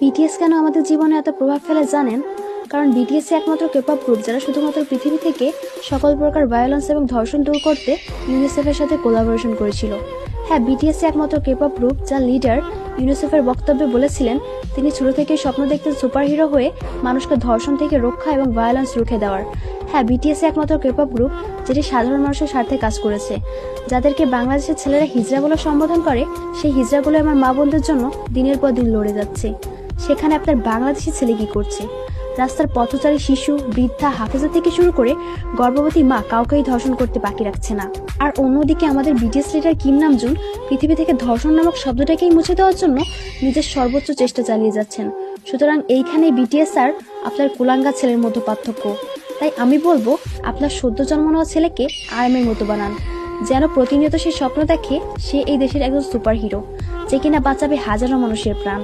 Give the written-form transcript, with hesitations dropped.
BTS কেন আমাদের জীবনে এত প্রভাব ফেলে জানেন? কারণ বিটিএস একমাত্র কেপপ গ্রুপ যারা শুধুমাত্র পৃথিবী থেকে সকল প্রকার ভায়োলেন্স এবং ধর্ষণ দূর করতে ইউনিসেফের সাথে কোলাবোরেশন করেছিল। হ্যাঁ, বিটিএস একমাত্র কেপপ গ্রুপ যার লিডার ইউনিসেফের বক্তব্যে বলেছিলেন তিনি ছোট থেকেই স্বপ্ন দেখতেন সুপারহিরো হয়ে মানুষকে ধর্ষণ থেকে রক্ষা এবং ভায়োলেন্স রুখে দেওয়ার। হ্যাঁ, বিটিএস একমাত্র কেপপ গ্রুপ যেটি সাধারণ মানুষের স্বার্থে কাজ করেছে। যাদেরকে বাংলাদেশের ছেলেরা হিজড়া বলে সম্বোধন করে, সেই হিজড়াগুলো আমার মা বোনদের জন্য দিনের পর দিন লড়ে যাচ্ছে। সেখানে আপনার বাংলাদেশি ছেলে কি করছে? রাস্তার পথচারী শিশু, বৃদ্ধা, হাফেজা থেকে শুরু করে গর্ভবতী মা কাউকেই ধর্ষণ করতে বাকি রাখছে না। আর অন্যদিকে আমাদের বিটিএস লিডার কিম নামজুন পৃথিবী থেকে ধর্ষণ নামক শব্দটাকেই মুছে দেওয়ার জন্য নিজের সর্বোচ্চ চেষ্টা চালিয়ে যাচ্ছেন। সুতরাং এইখানে বিটিএস আর আপনার কুলাঙ্গা ছেলের মতো পার্থক্য। তাই আমি বলবো আপনার সদ্য জন্ম নেওয়া ছেলেকে আর্মির মতো বানান, যেন প্রতিনিয়ত সে স্বপ্ন দেখে সে এই দেশের একজন সুপার হিরো যে কিনা বাঁচাবে হাজারো মানুষের প্রাণ।